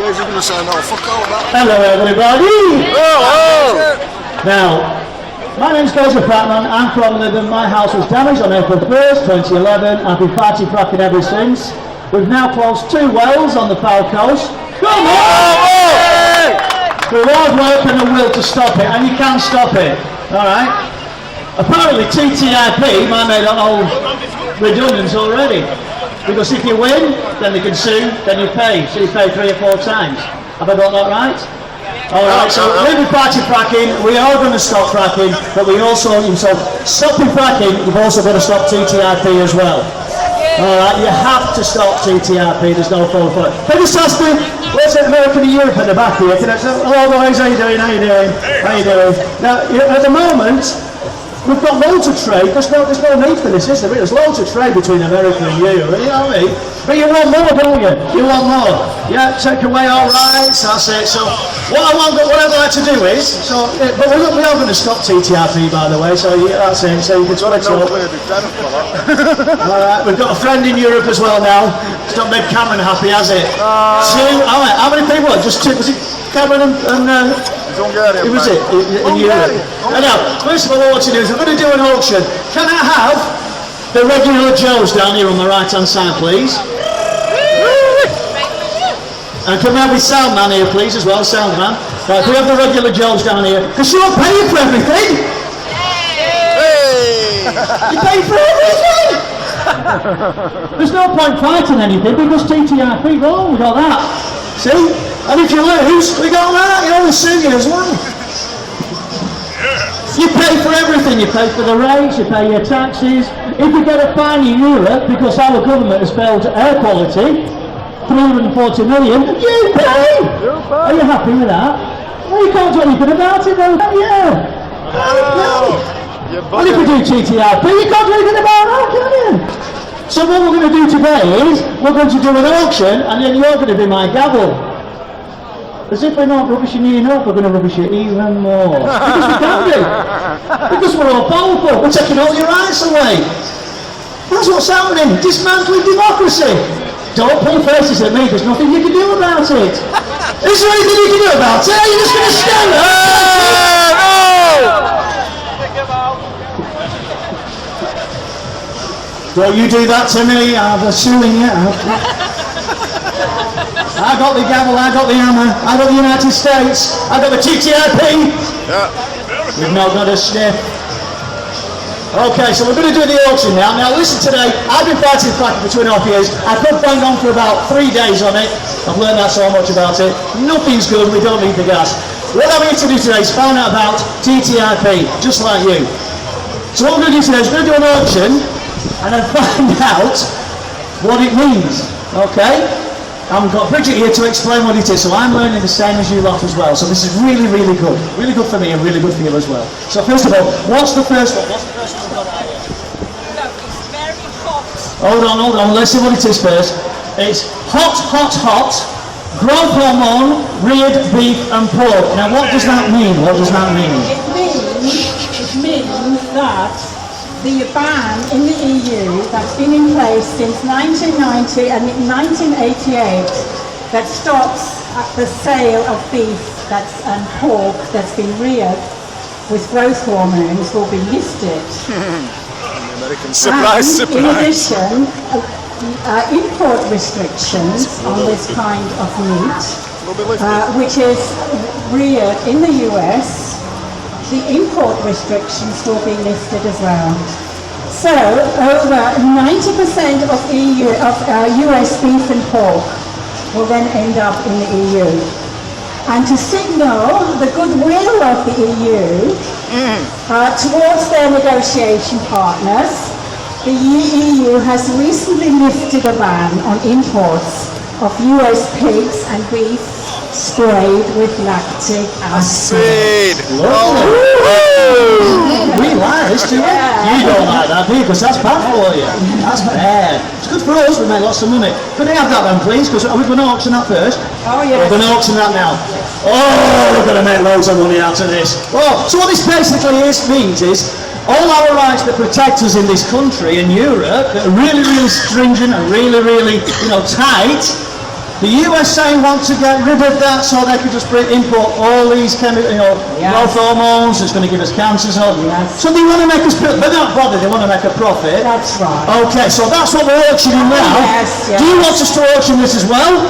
Gayzer's going to say no, fuck all that. Hello everybody! Oh! Now, my name's Gayzer Frackman, I'm from Lytham. My house was damaged on April 1st, 2011. I've been anti-fracking ever since. We've now closed 2 wells on the Foul Coast. Come on! Through hard work and a will to stop it, and you can stop it. Alright? Apparently TTIP might make that all redundant already. Because if you win, then they can sue, then you pay. So you pay 3 or 4 times. Have I got that right? Alright, so we'll be anti-fracking, we are going to stop fracking, but we also, so stopping fracking, you've also got to stop TTIP as well. Alright, you have to stop TTIP, there's no fall for it. Can I just ask me, where's America and Europe at the back here? Hello guys, how you doing, how you doing? How you doing? Now, at the moment, we've got loads of trade, there's no need for this, is there? There's loads of trade between America and Europe, you know what I mean? But you want more, don't you? You want more. Yeah, take away our rights, that's it. So, what I'd like to do is, but we are going to stop TTIP, by the way, so yeah, that's it, so you can sort of talk. Alright, we've got a friend in Europe as well now. It's not made Cameron happy, has it? 2, alright, how many people? Just 2, was it Cameron and who was it? In Europe. Now, first of all, what to do is I'm going to do an auction. Can I have the regular Joes down here on the right hand side, please? And can we have the sound man here, please, as well, sound man? Right, can we have the regular Joes down here? Because you're paying for everything! Hey! You pay for everything! There's no point fighting anything because TTIP, oh, we got that. See? And if you lose, we got that, you know, we sue you as well. You pay for everything, you pay for the rates, you pay your taxes. If you get a fine in Europe because our government has failed air quality, 340 million, you pay! Are you happy with that? Well, you can't do anything about it though, can you? No. Well, if you do TTIP, you can't do anything about that, can you? So what we're going to do today is, we're going to do an auction, and then you're going to be my gavel. As if we're not rubbishing you enough, we're going to rubbish you even more. Because we can do. Because we're all powerful, we're taking all your rights away. That's what's happening, dismantling democracy. Don't pull faces at me, there's nothing you can do about it. Is there anything you can do about it? You're just going to stand there? Don't you do that to me, I'm suing you. I got the gavel, I got the hammer, I got the United States, I got the TTIP. Yeah. You've not got a sniff. Okay, so we're going to do the auction now. Now listen today, I've been fighting fracking for 2.5 years. I could bang on for about 3 days on it. I've learned that so much about it. Nothing's good, we don't need the gas. What I'm here to do today is find out about TTIP, just like you. So what we're going to do today is we're going to do an auction and then find out what it means, okay? I've got Bridget here to explain what it is, so I'm learning the same as you lot as well. So this is really, really good. Really good for me and really good for you as well. So first of all, what's the first one? What's the first one we've got out here? Look, it's very hot. Hold on, let's see what it is first. It's hot, growth hormone, reared beef and pork. Now what does that mean? What does that mean? It means that the ban in the EU that's been in place since 1990 and 1988 that stops the sale of beef and pork that's been reared with growth hormones will be lifted. American surprise. In addition, import restrictions on this kind of meat, which is reared in the US, the import restrictions will be lifted as well. So, over 90% of US beef and pork will then end up in the EU. And to signal the goodwill of the EU towards their negotiation partners, the EU has recently lifted a ban on imports of US pigs and beef sprayed with lactic acid. We like this, do you? You don't like that, do you? Because that's bad for you. That's bad. It's good for us, we make lots of money. Could I have that then, please? Because are we going to auction that first? Oh, yes. We're going to auction that now. Oh, we're going to make loads of money out of this. Oh, so what this basically means is all our rights that protect us in this country and Europe that are really, really stringent and really, really, tight, The USA want to get rid of that so they could just import all these chemical, growth hormones. It's going to give us cancers. So they want to make us, they're not bothered. They want to make a profit. That's right. Okay, so that's what we're auctioning now. Yes. Do you want us to auction this as well?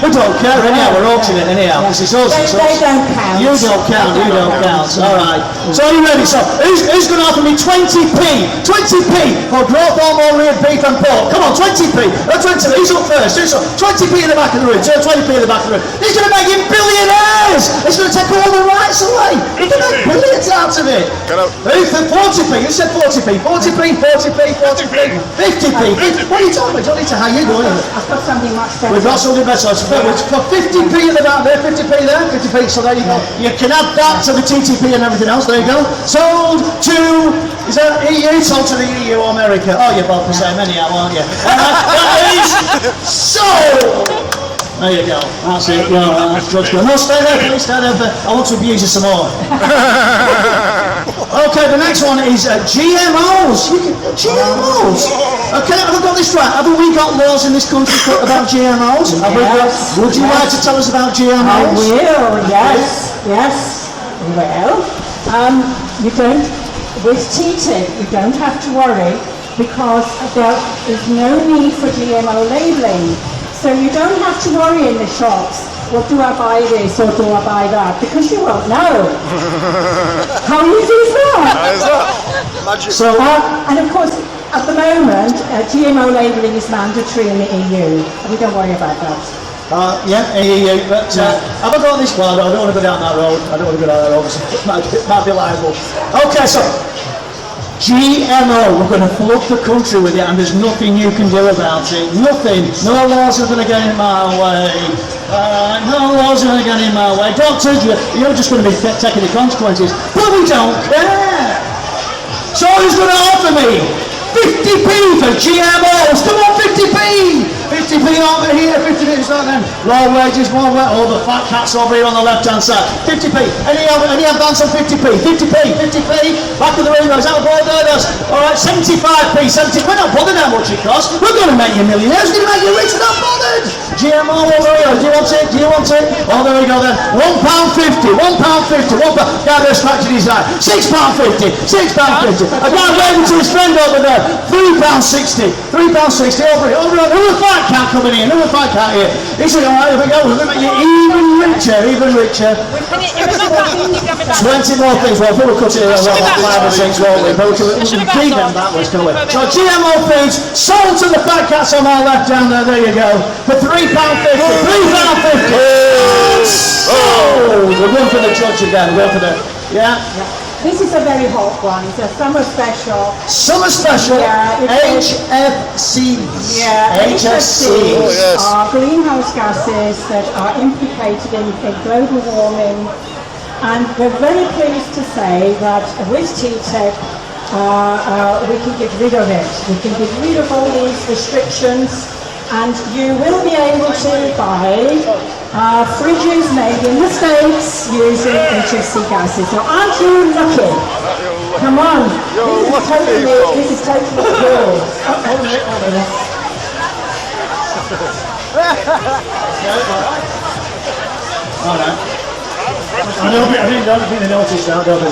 We don't care anyhow, we're auctioning it anyhow, because it's us. They don't count. You don't count, you don't count. Alright. So are you ready? So who's going to offer me 20p? 20p for growth hormone reared beef and pork. Come on, 20p. 20p. Who's up first? 20p in the back of the room. 20p in the back of the room. He's going to make him billionaires. He's going to take all the rights away. He's going to make billions out of it. Who's the 40p? Who said 40p? 40p, 40p, 40p, 50p. What are you talking about? Johnny, how you doing? I've got something much better. We've got something better. It's for 50p at the back there, 50p there, 50p, so there you go. You can add that to the TTP and everything else, there you go. Sold to, is that EU? Sold to the EU or America? Oh, you're both the same anyhow, aren't you? That is sold! There you go, that's it, that's George. No, stay there, please, stay there, I want to abuse you some more. Okay, the next one is GMOs. GMOs. Okay, have I got this right? Haven't we got laws in this country about GMOs? Yes. Would you like to tell us about GMOs? I will, yes. Well, you don't, with TTIP, you don't have to worry because there is no need for GMO labelling. So you don't have to worry in the shops, well, do I buy this or do I buy that? Because you won't know. How easy is that? Magic. So, and of course, at the moment, GMO labelling is mandatory in the EU. We don't worry about that. EU, but have I got this? Well, I don't want to go down that road. I don't want to go down that road. It might be liable. Okay, so GMO, we're going to flood the country with it, and there's nothing you can do about it. Nothing. No laws are going to get in my way. No laws are going to get in my way. Doctors, you're just going to be taking the consequences. But we don't care. So who's going to offer me 50p for GMOs? Come on, 50p! 50p over here, 50p over there. Low wages, more wage. Oh, the fat cats over here on the left-hand side. 50p. Any advance on 50p? 50p. Back of the room, is that a board there? All right, 75p. 70p. We're not bothered how much it costs. We're going to make you millionaires. We're going to make you rich. We're not bothered. GMO over here. Do you want it? Do you want it? Oh, there we go then. £1.50. £1.50. Guy there scratching his eye. £6.50. £6.50. A guy waving to his friend over there. £3.60. £3.60 over here. Over here. Who the fat cat coming in? Who the fat cat here? He said, all right, here we go. We're going to make you even richer. 20 more things. Well, we'll cut it about 5 or 6, won't we? But we can keep them backwards, can't we? So GMO foods sold to the fat cats on our left down there. There you go. For £3.50. £3.50. Oh, we're going for the judge again. We're going for the, yeah. This is a very hot one. It's a summer special. Summer special. Yeah, HFC. Yeah, HFCs Oh, yes. are greenhouse gases that are implicated in global warming, and we're very pleased to say that with TTIP we can get rid of it. We can get rid of all these restrictions, and you will be able to buy fridges made in the States using HFC gases. So aren't you lucky? Come on. This is totally cool. I don't think they noticed that, don't they?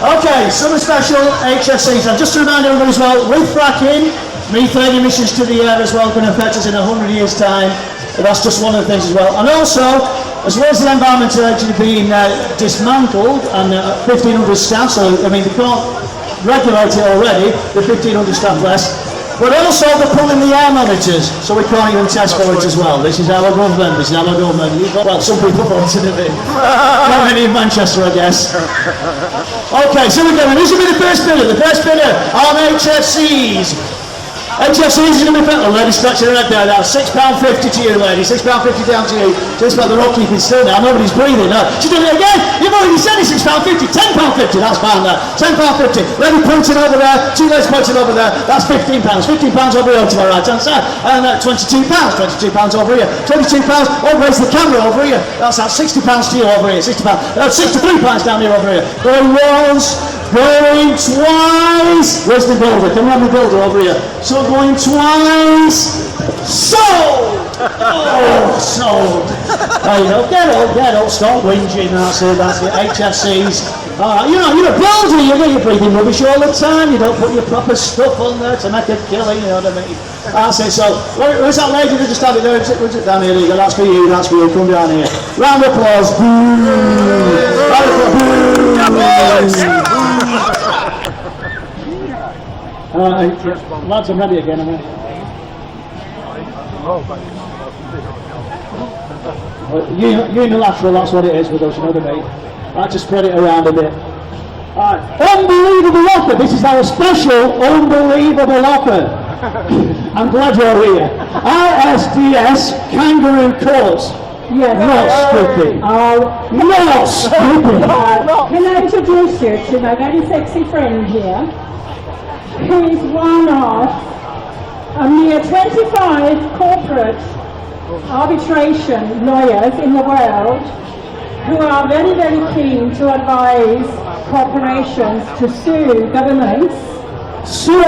Okay, summer special HFCs. And just to remind everybody as well, with fracking, methane emissions to the air as well can affect us in 100 years' time. That's just one of the things as well. And also, as well as the environmental agency being dismantled and 1,500 staff, so I mean they can't regulate it already, the 1,500 staff less, but also they're pulling the air monitors, so we can't even test for it as well. This is our government, this is our government. Well, some people voted it in. Not many in Manchester, I guess. Okay, so we're going, this will be the first bidder on HFCs. HFCs is going to be better. Lady scratching her head there now. £6.50 to you, lady. £6.50 down to you. Just about the rock keeping still now. Nobody's breathing. No. She's doing it again. You've already said it. £6.50. £10.50. That's fine there. £10.50. Lady pointing over there. Two ladies pointing over there. That's £15. £15 over here to my right hand side. And £22. £22 over here. £22. Oh, where's the camera over here? That's £60 to you over here. £60. £63 down here over here. There was going twice. Where's the builder? Can we have the builder over here? So going twice. Sold! Oh, sold. There you go. Get up. Stop whinging. That's it. HFCs. You're a builder. You're breathing rubbish all the time. You don't put your proper stuff on there to make a killing. You know what I mean? That's it. So, where's that lady that just had it there? Where's it down here? There you go. That's for you. Come down here. Round of applause. Boo. Round of applause. Boo. Lads, I'm ready again. Unilateral, that's what it is with us, you know what I mean? I just spread it around a bit. Alright, unbelievable offer. This is our special unbelievable offer. I'm glad you're here. ISDS Kangaroo Course. Yes. Not stupid. Not stupid. Can I introduce you to my very sexy friend here, who is one of a mere 25 corporate arbitration lawyers in the world who are very, very keen to advise corporations to sue governments. Sue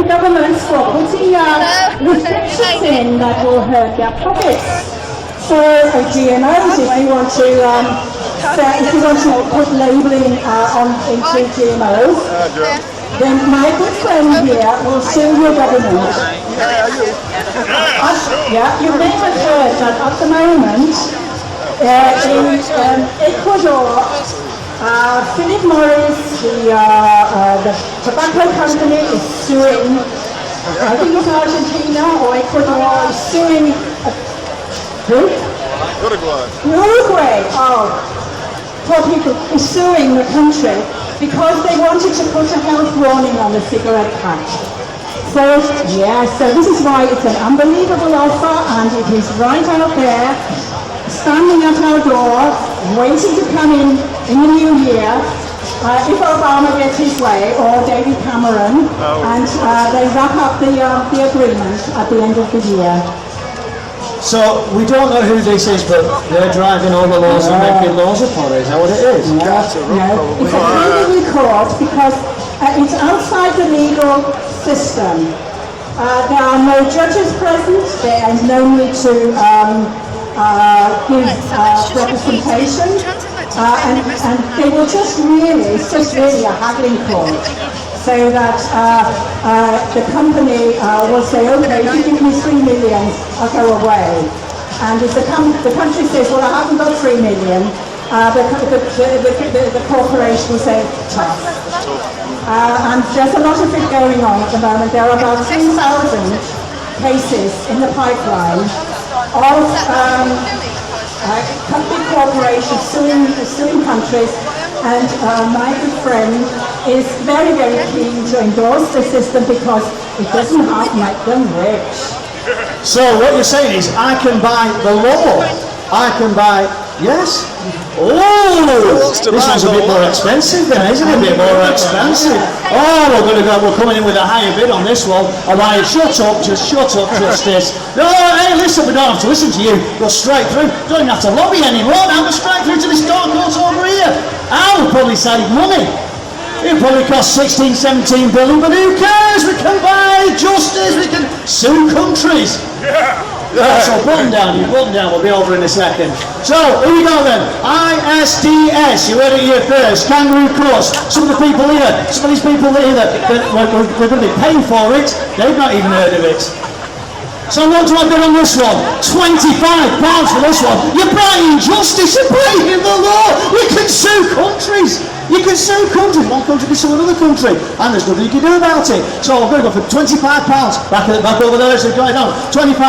governments for putting restrictions in that will hurt their profits. So GMOs, if you want to put labelling into GMOs, then my good friend here will sue your government. You may have heard that at the moment in Ecuador, Philip Morris, the tobacco company, is suing, I think it's Argentina or Ecuador, is suing Uruguay. Poor people is suing the country because they wanted to put a health warning on the cigarette pack. So this is why it's an unbelievable offer, and it is right out there, standing at our door, waiting to come in the new year, if Obama gets his way, or David Cameron, and they wrap up the agreement at the end of the year. So, we don't know who this is, but they're driving all the laws and making laws upon it. Is that what it is? No, it's a kangaroo court because it's outside the legal system. There are no judges present. There is no need to give representation, and they will it's just really a haggling court. So that the company will say, okay, if you give me 3 million, I'll go away. And if the country says, well, I haven't got 3 million, the corporation will say, tough. And there's a lot of it going on at the moment. There are about 3,000 cases in the pipeline of big corporations suing countries. And my good friend is very, very keen to endorse the system because it doesn't make them rich. So what you're saying is, I can buy the law. I can buy, yes? Oh, this one's a bit more expensive then, isn't it? A bit more expensive. Oh, we're coming in with a higher bid on this one. All right, shut up, Justice. No, hey, listen, we don't have to listen to you. Go straight through. Don't even have to lobby anymore. Now go straight through to this dark horse over here. I would probably save money. It probably costs 16, 17 billion, but who cares? We can buy justice, we can sue countries. So button down, we'll be over in a second. So, here we go then. ISDS, you heard it here first, Kangaroo Course. Some of the people here, some of these people here that we're going to be paying for it, they've not even heard of it. So what do I bid on this one? £25 for this one. You're buying justice, you're breaking the law. You can sue countries. You can sue countries. One country can sue another country, and there's nothing you can do about it. So we're going to go for £25. Back over there, so going on. £25.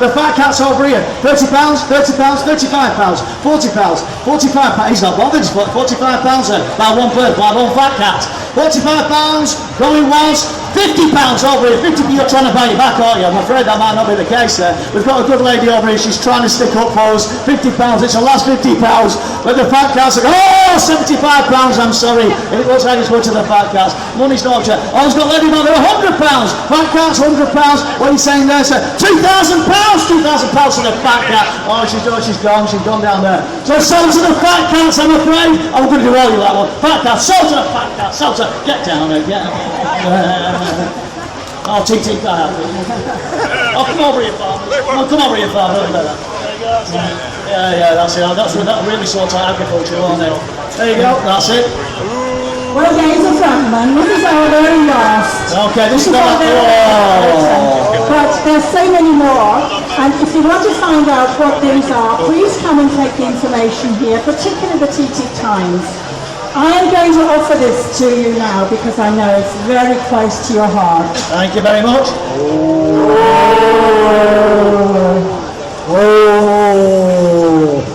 The fat cat's over here. £30, £30, £35, £40, £45. He's not bothered. He's got £45 there. Buy one bird, buy one fat cat. £45 going once. £50 over here. 50. You're trying to buy it back, aren't you? I'm afraid that might not be the case there. We've got a good lady over here. She's trying to stick up for us. £50. It's the last £50. But the fat cat's like, oh, £75. I'm sorry. It looks like it's going to the fat cats. Money's not object. Oh, he's got lady about there. £100. Fat cat's £100. What are you saying there, sir? £2,000. £2,000 for the fat cat. Oh, she's gone. She's gone down there. So sell to the fat cats, I'm afraid. I'm going to do all you that one. Fat cat. Sell to the fat cat. Sell to. Get down there. Get. Oh, TTIP, I have it. Oh, come over here, father. Come over here, father. Look at that. Yeah, that's it. That really sorts out agriculture, won't it? There you go, that's it. Well, Gayzer Frackman, this is our very last. Okay, this is our But there's so many more, and if you want to find out what these are, please come and take the information here, particularly the TTIP Times. I am going to offer this to you now because I know it's very close to your heart. Thank you very much.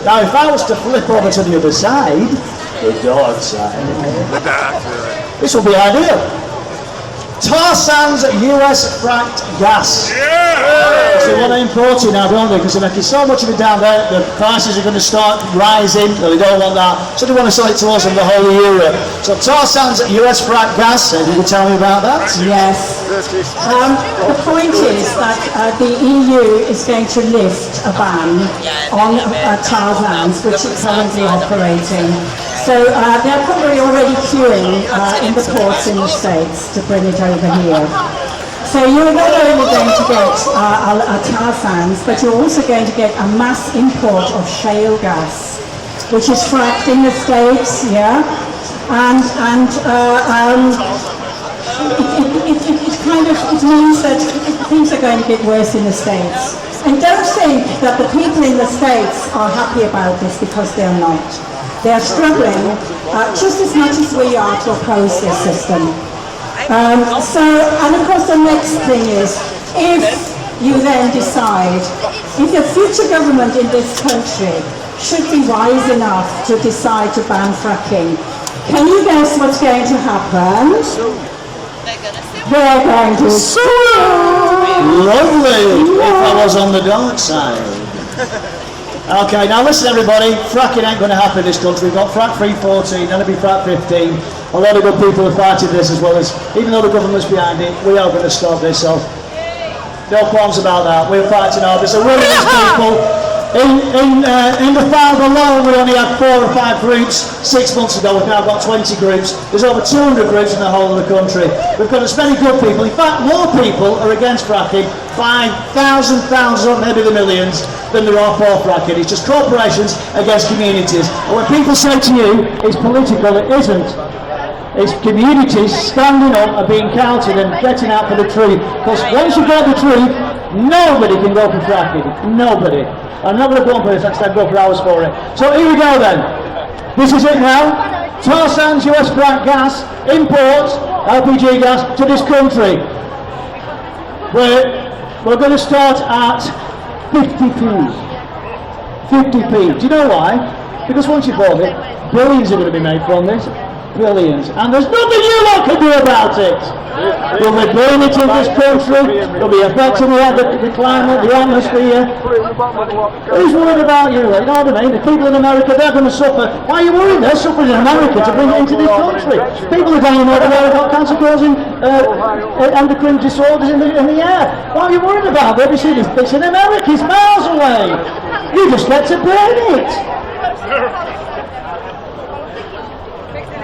Now, if I was to flip over to the other side, the dark side, this will be ideal. Tar sands US fracked gas. So they want to import it now, don't they? Because they're making so much of it down there, the prices are going to start rising, so they don't want that. So they want to sell it to us in the whole of Europe. So tar sands US fracked gas, you can tell me about that? Yes. The point is that the EU is going to lift a ban on tar sands, which is currently operating. So they're probably already queuing in the ports in the States to bring it over here. So you're not only going to get tar sands, but you're also going to get a mass import of shale gas, which is fracked in the States, yeah? And it means that things are going to get worse in the States. And don't think that the people in the States are happy about this, because they're not. They're struggling just as much as we are to oppose this system. And of course the next thing is, if you then decide, if the future government in this country should be wise enough to decide to ban fracking, can you guess what's going to happen? They're going to sue! Lovely, if I was on the dark side. Okay, now listen everybody, fracking ain't going to happen in this country. We've got frack 314, then it'll be frack 15. A lot of good people are fighting this, as well as, even though the government's behind it, we are going to stop this, so no qualms about that. We're fighting hard. There's a willing people. In the field alone, we only had 4 or 5 groups 6 months ago. We've now got 20 groups. There's over 200 groups in the whole of the country. We've got as many good people. In fact, more people are against fracking, 5,000, thousands, maybe the millions, than there are for fracking. It's just corporations against communities. And when people say to you, it's political, it isn't. It's communities standing up and being counted and getting out for the truth. Because once you've got the truth, nobody can go for fracking. Nobody. I'm not going to go on for this, next time go for hours for it. So here we go then. This is it now. Tar sands US frack gas imports LPG gas to this country. We're going to start at 50p. 50p. Do you know why? Because once you've bought it, billions are going to be made from this. Billions. And there's nothing you lot can do about it. We'll be burning it in this country. We'll be affecting the climate, the atmosphere. Who's worried about you? You know what I mean? The people in America, they're going to suffer. Why are you worried? They're suffering in America to bring it into this country. People are dying over there who've got cancer-causing endocrine disorders in the air. Why are you worried about it? You see this in America, it's miles away. You just get to burn it.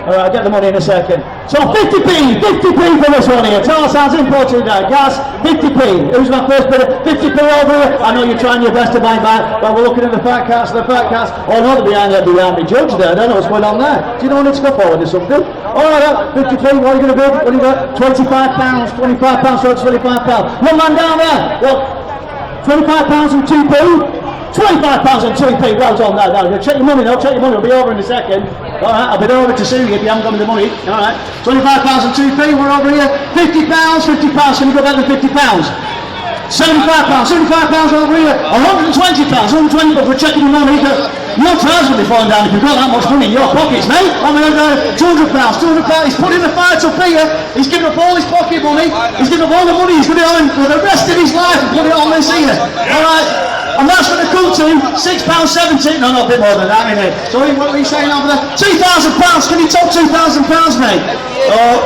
Alright, I'll get the money in a second. So 50p for this one here. Tar sands imported gas, 50p. Who's my first bidder? 50p over here. I know you're trying your best to buy back, but we're looking at the fat cats. Oh no, they're behind the judge there. I don't know what's going on there. Do you know when it's go forward or something? Alright, 50p, what are you going to bid? What do you got? £25, £25, £25. One man down there. Well, £25 and 2p. £25 and 2p, well done, no, check your money though, check your money, I'll be over in a second. Alright, I'll be over to sue you if you haven't got me the money. Alright, £25 and 2p, we're over here. £50, can you go better than £50? £75 over here. £120, £120, we're checking your money. Your trousers will be falling down if you've got that much money in your pockets, mate. I mean, £200, he's put in the fight up here. He's given up all his pocket money. He's given up all the money he's going to earn for the rest of his life and put it on this here. Alright. And that's going to come to £6.70. No, a bit more than that, innit? So what are you saying over there? £2,000. Can you talk £2,000, mate? Oh,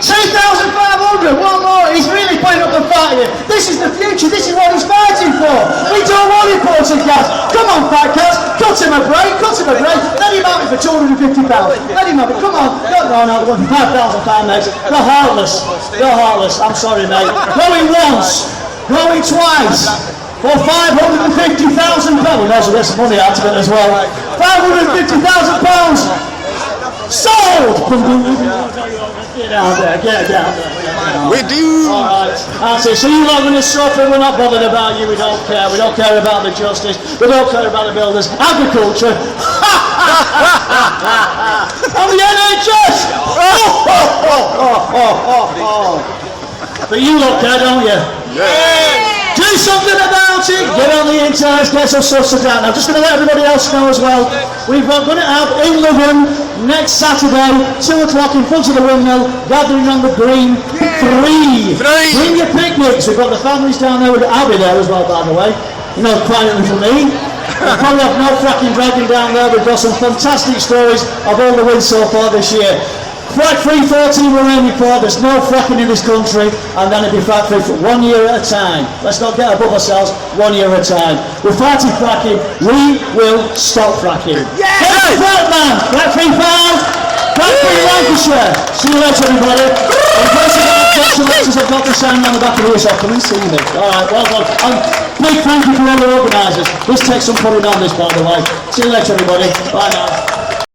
2,500. One more. He's really putting up the fight here. This is the future. This is what he's fighting for. We don't want it for explosive gas. Come on, fat cats, cut him a break, let him have it for £250. Let him have it, come on. No, £5,000, mate. You're heartless, I'm sorry, mate. Going once, going twice, for £550,000. We also get some money out of it as well. £550,000 sold! Get out there, get out there. We do. Alright, that's it. So you lot are going to suffer, we're not bothered about you, we don't care. We don't care about the justice, we don't care about the builders. Agriculture. And the NHS! But you lot care, don't you? Yeah. Do something about it! Get on the internet, get some substance out. I'm just going to let everybody else know as well. We're going to have in London next Saturday, 2 o'clock in front of the windmill, gathering on the green. Three. Bring your picnics. We've got the families down there. I'll be there as well, by the way. You know, quietly for me. We'll probably have no fracking dragging down there. We've got some fantastic stories of all the wins so far this year. Frack free 14 we're aiming for, there's no fracking in this country, and then it'll be frack free for 1 year at a time. Let's not get above ourselves, 1 year at a time. We're fighting fracking, we will stop fracking. Gayzer Frackman, frack free 5, frack free Lancashire. See you later, everybody. In case of our question letters, I've got the sign on the back of here, so come and see me. Alright, well done. And big thank you for all the organisers. This takes some putting on this, by the way. See you later, everybody. Bye now.